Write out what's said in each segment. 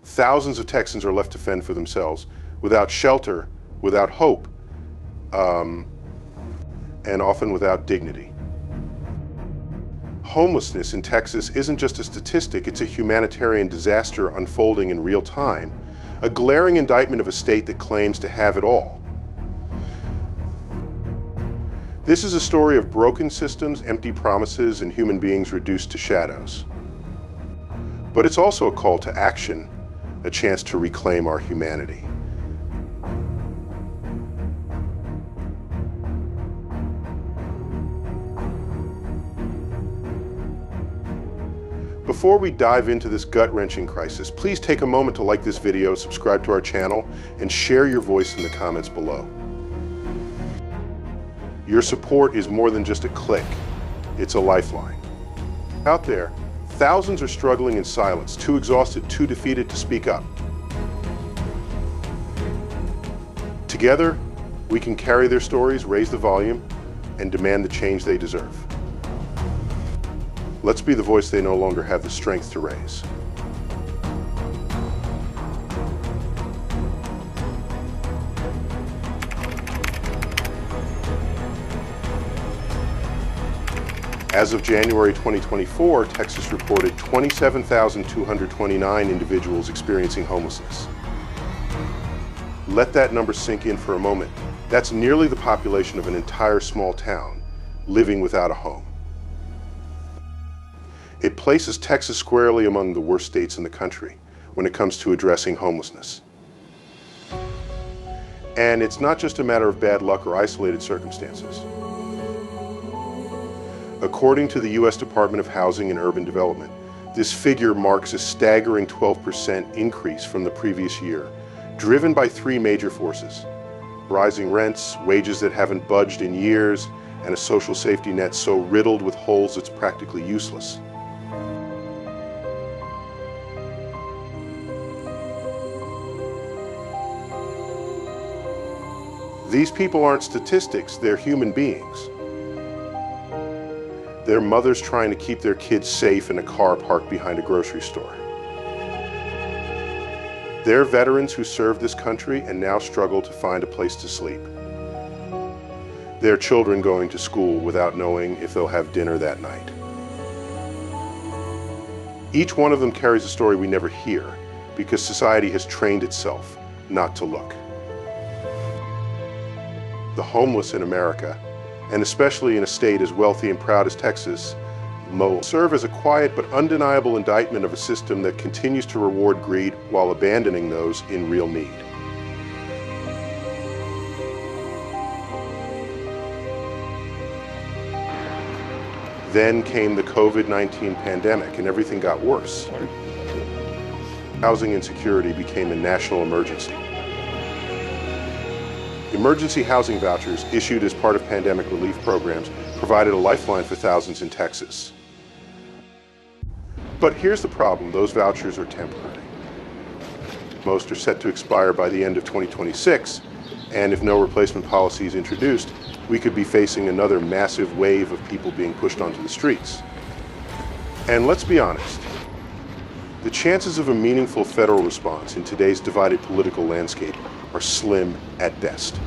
Thousands of Texans are left to fend for themselves, without shelter, without hope, and often without dignity. Homelessness in Texas isn't just a statistic, it's a humanitarian disaster unfolding in real time, a glaring indictment of a state that claims to have it all. This is a story of broken systems, empty promises, and human beings reduced to shadows. But it's also a call to action, a chance to reclaim our humanity. Before we dive into this gut-wrenching crisis, please take a moment to like this video, subscribe to our channel, and share your voice in the comments below. Your support is more than just a click, it's a lifeline. Out there, thousands are struggling in silence, too exhausted, too defeated to speak up. Together, we can carry their stories, raise the volume, and demand the change they deserve. Let's be the voice they no longer have the strength to raise. As of January 2024, Texas reported 27,229 individuals experiencing homelessness. Let that number sink in for a moment. That's nearly the population of an entire small town living without a home. It places Texas squarely among the worst states in the country when it comes to addressing homelessness. And it's not just a matter of bad luck or isolated circumstances. According to the U.S. Department of Housing and Urban Development, this figure marks a staggering 12% increase from the previous year, driven by three major forces: rising rents, wages that haven't budged in years, and a social safety net so riddled with holes it's practically useless. These people aren't statistics, they're human beings. They're mothers trying to keep their kids safe in a car parked behind a grocery store. They're veterans who served this country and now struggle to find a place to sleep. They're children going to school without knowing if they'll have dinner that night. Each one of them carries a story we never hear because society has trained itself not to look. The homeless in America, and especially in a state as wealthy and proud as Texas, serve as a quiet but undeniable indictment of a system that continues to reward greed while abandoning those in real need. Then came the COVID-19 pandemic and everything got worse. Housing insecurity became a national emergency. Emergency housing vouchers issued as part of pandemic relief programs provided a lifeline for thousands in Texas. But here's the problem, those vouchers are temporary. Most are set to expire by the end of 2026, and if no replacement policy is introduced, we could be facing another massive wave of people being pushed onto the streets. And let's be honest, the chances of a meaningful federal response in today's divided political landscape are slim at best.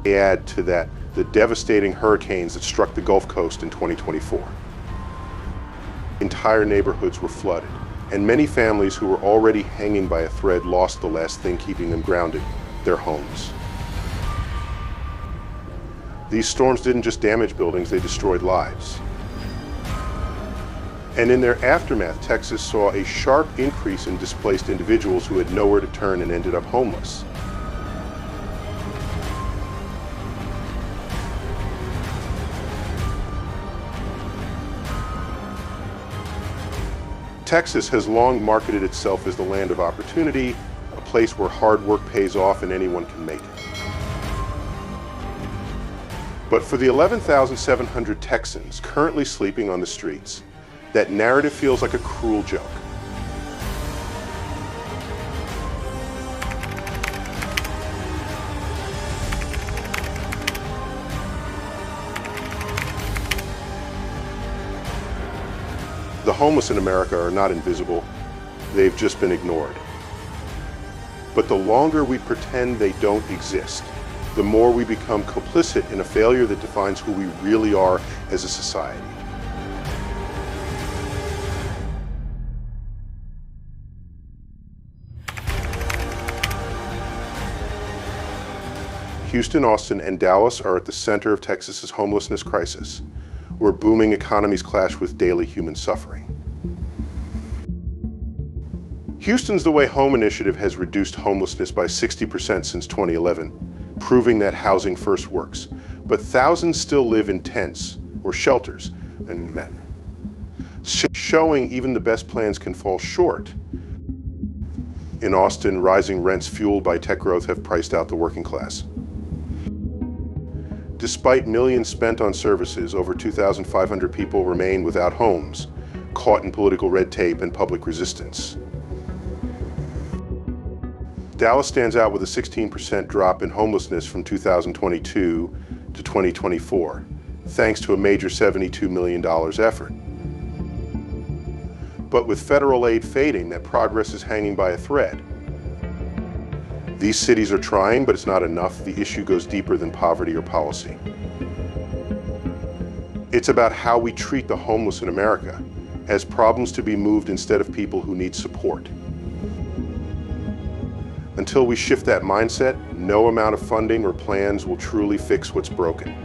Add to that the devastating hurricanes that struck the Gulf Coast in 2024. Entire neighborhoods were flooded, and many families who were already hanging by a thread lost the last thing keeping them grounded, their homes. These storms didn't just damage buildings, they destroyed lives. And in their aftermath, Texas saw a sharp increase in displaced individuals who had nowhere to turn and ended up homeless. Texas has long marketed itself as the land of opportunity, a place where hard work pays off and anyone can make it. But for the 11,700 Texans currently sleeping on the streets, that narrative feels like a cruel joke. The homeless in America are not invisible, they've just been ignored. But the longer we pretend they don't exist, the more we become complicit in a failure that defines who we really are as a society. Houston, Austin, and Dallas are at the center of Texas's homelessness crisis, where booming economies clash with daily human suffering. Houston's The Way Home initiative has reduced homelessness by 60% since 2011, proving that housing first works. But thousands still live in tents or shelters, and showing even the best plans can fall short. In Austin, rising rents fueled by tech growth have priced out the working class. Despite millions spent on services, over 2,500 people remain without homes, caught in political red tape and public resistance. Dallas stands out with a 16% drop in homelessness from 2022 to 2024, thanks to a major $72 million effort. But with federal aid fading, that progress is hanging by a thread. These cities are trying, but it's not enough. The issue goes deeper than poverty or policy. It's about how we treat the homeless in America as problems to be moved instead of people who need support. Until we shift that mindset, no amount of funding or plans will truly fix what's broken.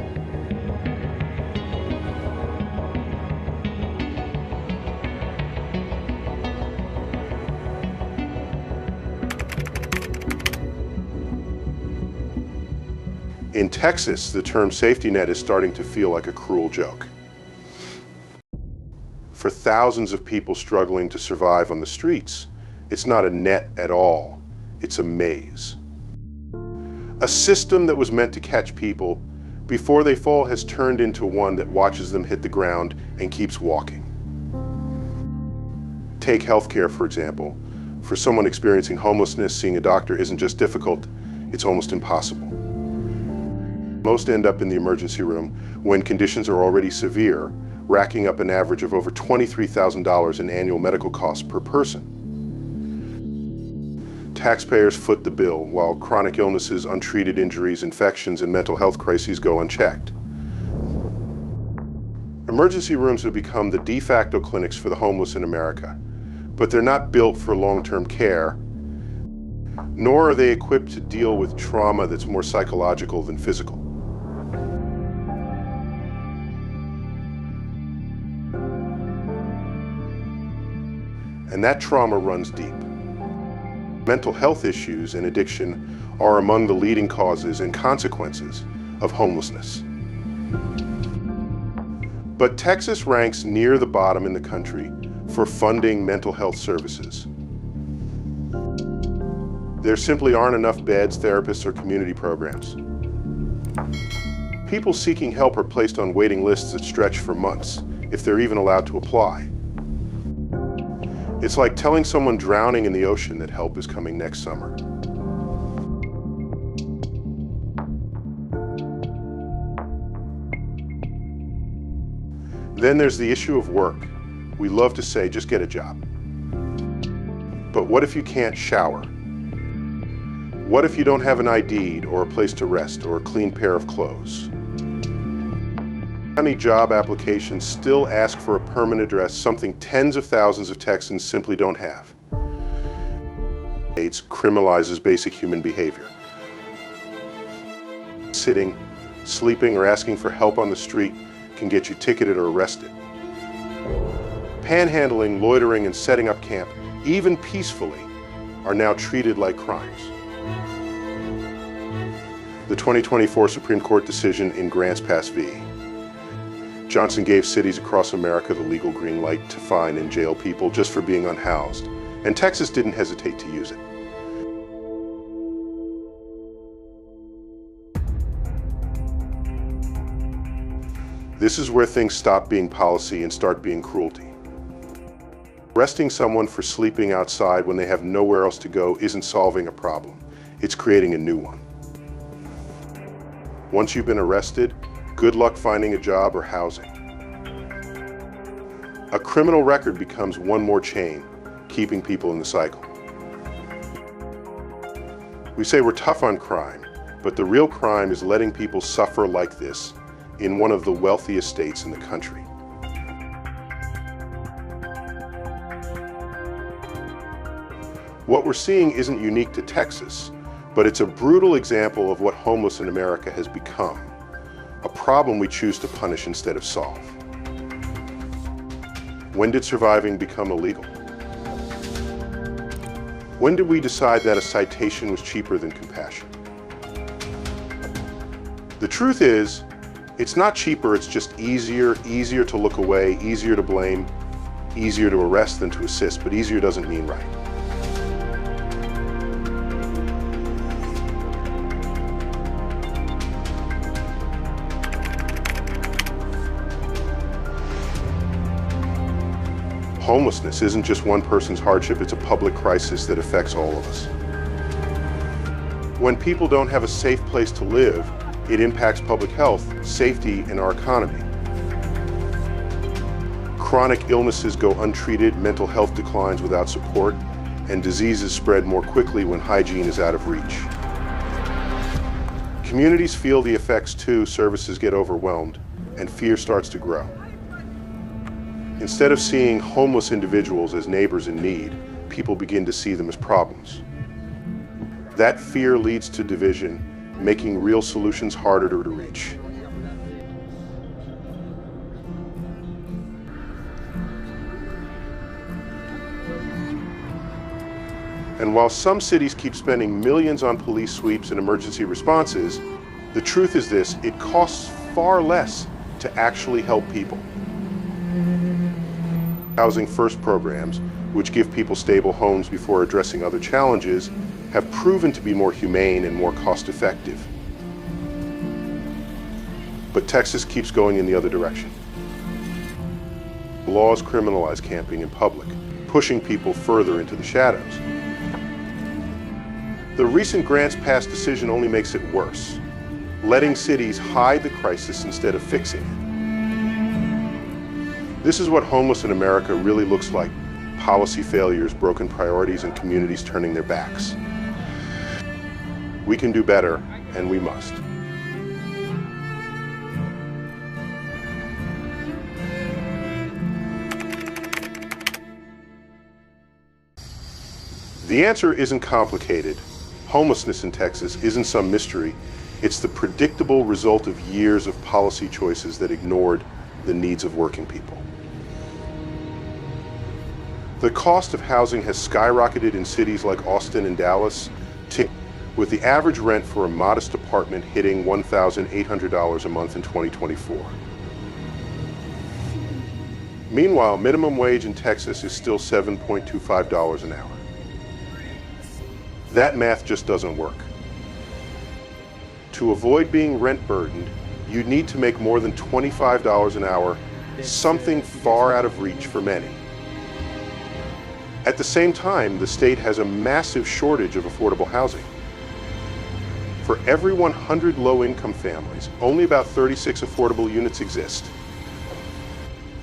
In Texas, the term safety net is starting to feel like a cruel joke. For thousands of people struggling to survive on the streets, it's not a net at all, it's a maze. A system that was meant to catch people before they fall has turned into one that watches them hit the ground and keeps walking. Take healthcare, for example. For someone experiencing homelessness, seeing a doctor isn't just difficult, it's almost impossible. Most end up in the emergency room when conditions are already severe, racking up an average of over $23,000 in annual medical costs per person. Taxpayers foot the bill, while chronic illnesses, untreated injuries, infections, and mental health crises go unchecked. Emergency rooms have become the de facto clinics for the homeless in America, but they're not built for long-term care, nor are they equipped to deal with trauma that's more psychological than physical. And that trauma runs deep. Mental health issues and addiction are among the leading causes and consequences of homelessness. But Texas ranks near the bottom in the country for funding mental health services. There simply aren't enough beds, therapists, or community programs. People seeking help are placed on waiting lists that stretch for months, if they're even allowed to apply. It's like telling someone drowning in the ocean that help is coming next summer. Then there's the issue of work. We love to say, just get a job. But what if you can't shower? What if you don't have an ID or a place to rest or a clean pair of clothes? Many job applications still ask for a permanent address, something tens of thousands of Texans simply don't have. It criminalizes basic human behavior. Sitting, sleeping, or asking for help on the street can get you ticketed or arrested. Panhandling, loitering, and setting up camp, even peacefully, are now treated like crimes. The 2024 Supreme Court decision in Grants Pass v. Johnson gave cities across America the legal green light to fine and jail people just for being unhoused, and Texas didn't hesitate to use it. This is where things stop being policy and start being cruelty. Arresting someone for sleeping outside when they have nowhere else to go isn't solving a problem, it's creating a new one. Once you've been arrested, good luck finding a job or housing. A criminal record becomes one more chain, keeping people in the cycle. We say we're tough on crime, but the real crime is letting people suffer like this in one of the wealthiest states in the country. What we're seeing isn't unique to Texas, but it's a brutal example of what homeless in America has become, a problem we choose to punish instead of solve. When did surviving become illegal? When did we decide that a citation was cheaper than compassion? The truth is, it's not cheaper, it's just easier to look away, easier to blame, easier to arrest than to assist, but easier doesn't mean right. Homelessness isn't just one person's hardship, it's a public crisis that affects all of us. When people don't have a safe place to live, it impacts public health, safety, and our economy. Chronic illnesses go untreated, mental health declines without support, and diseases spread more quickly when hygiene is out of reach. Communities feel the effects too, services get overwhelmed, and fear starts to grow. Instead of seeing homeless individuals as neighbors in need, people begin to see them as problems. That fear leads to division, making real solutions harder to reach. And while some cities keep spending millions on police sweeps and emergency responses, the truth is this: it costs far less to actually help people. Housing First programs, which give people stable homes before addressing other challenges, have proven to be more humane and more cost-effective. But Texas keeps going in the other direction. Laws criminalize camping in public, pushing people further into the shadows. The recent grants pass decision only makes it worse, letting cities hide the crisis instead of fixing it. This is what homeless in America really looks like: policy failures, broken priorities, and communities turning their backs. We can do better, and we must. The answer isn't complicated. Homelessness in Texas isn't some mystery. It's the predictable result of years of policy choices that ignored the needs of working people. The cost of housing has skyrocketed in cities like Austin and Dallas, with the average rent for a modest apartment hitting $1,800 a month in 2024. Meanwhile, minimum wage in Texas is still $7.25 an hour. That math just doesn't work. To avoid being rent burdened, you need to make more than $25 an hour, something far out of reach for many. At the same time, the state has a massive shortage of affordable housing. For every 100 low-income families, only about 36 affordable units exist.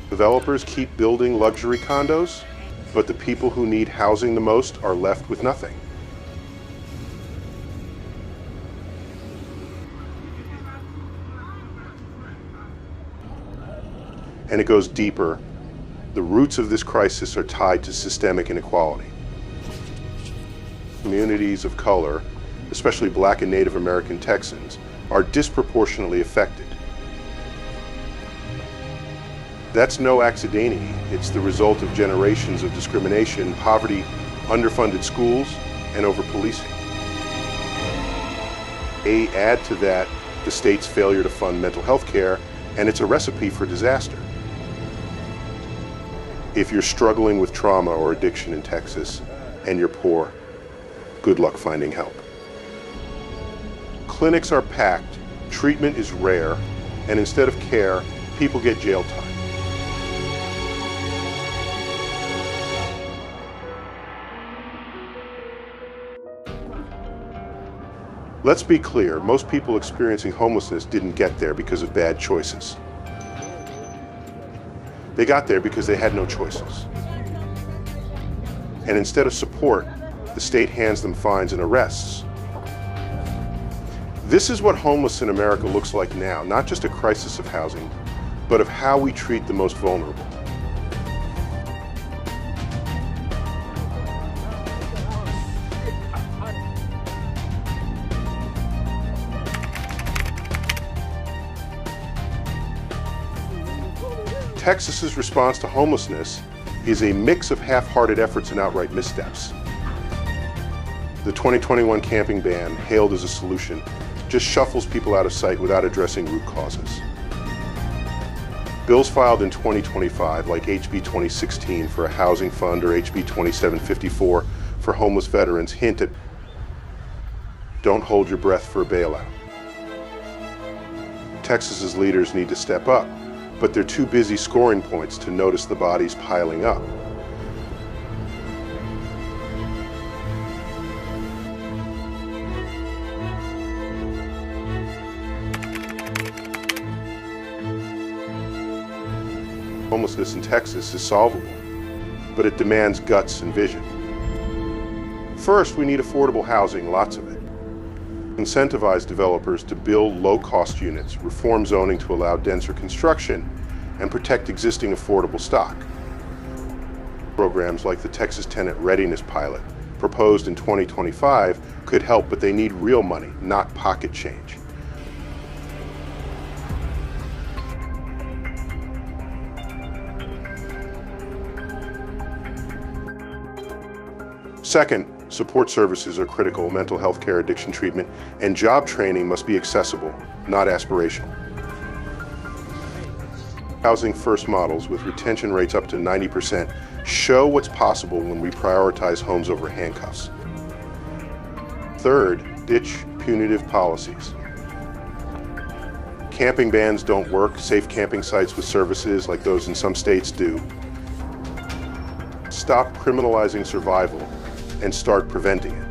Developers keep building luxury condos, but the people who need housing the most are left with nothing. And it goes deeper. The roots of this crisis are tied to systemic inequality. Communities of color, especially Black and Native American Texans, are disproportionately affected. That's no accidentity. It's the result of generations of discrimination, poverty, underfunded schools, and over-policing. Add to that the state's failure to fund mental health care, and it's a recipe for disaster. If you're struggling with trauma or addiction in Texas and you're poor, good luck finding help. Clinics are packed, treatment is rare, and instead of care, people get jail time. Let's be clear, most people experiencing homelessness didn't get there because of bad choices. They got there because they had no choices. And instead of support, the state hands them fines and arrests. This is what homeless in America looks like now, not just a crisis of housing, but of how we treat the most vulnerable. Texas's response to homelessness is a mix of half-hearted efforts and outright missteps. The 2021 camping ban, hailed as a solution, just shuffles people out of sight without addressing root causes. Bills filed in 2025, like HB 2016 for a housing fund or HB 2754 for homeless veterans, hint at don't hold your breath for a bailout. Texas's leaders need to step up, but they're too busy scoring points to notice the bodies piling up. Homelessness in Texas is solvable, but it demands guts and vision. First, we need affordable housing, lots of it. Incentivize developers to build low-cost units, reform zoning to allow denser construction, and protect existing affordable stock. Programs like the Texas Tenant Readiness Pilot, proposed in 2025, could help, but they need real money, not pocket change. Second, support services are critical. Mental health care, addiction treatment, and job training must be accessible, not aspirational. Housing first models with retention rates up to 90% show what's possible when we prioritize homes over handcuffs. Third, ditch punitive policies. Camping bans don't work. Safe camping sites with services like those in some states do. Stop criminalizing survival and start preventing it.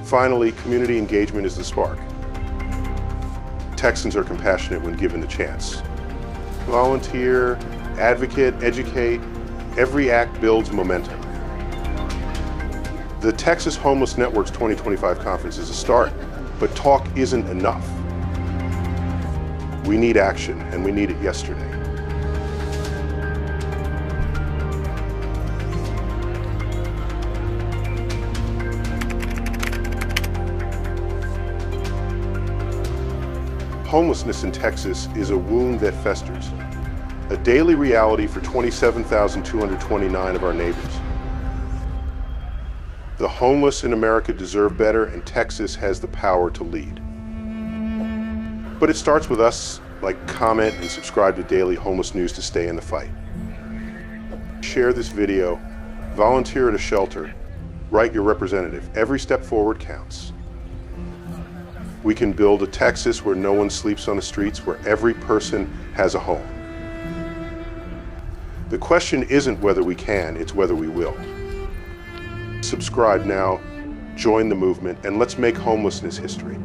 Finally, community engagement is the spark. Texans are compassionate when given the chance. Volunteer, advocate, educate, every act builds momentum. The Texas Homeless Network's 2025 conference is a start, but talk isn't enough. We need action, and we need it yesterday. Homelessness in Texas is a wound that festers, a daily reality for 27,229 of our neighbors. The homeless in America deserve better, and Texas has the power to lead. But it starts with us. Like, comment, and subscribe to Daily Homeless News to stay in the fight. Share this video, volunteer at a shelter, write your representative. Every step forward counts. We can build a Texas where no one sleeps on the streets, where every person has a home. The question isn't whether we can, it's whether we will. Subscribe now, join the movement, and let's make homelessness history.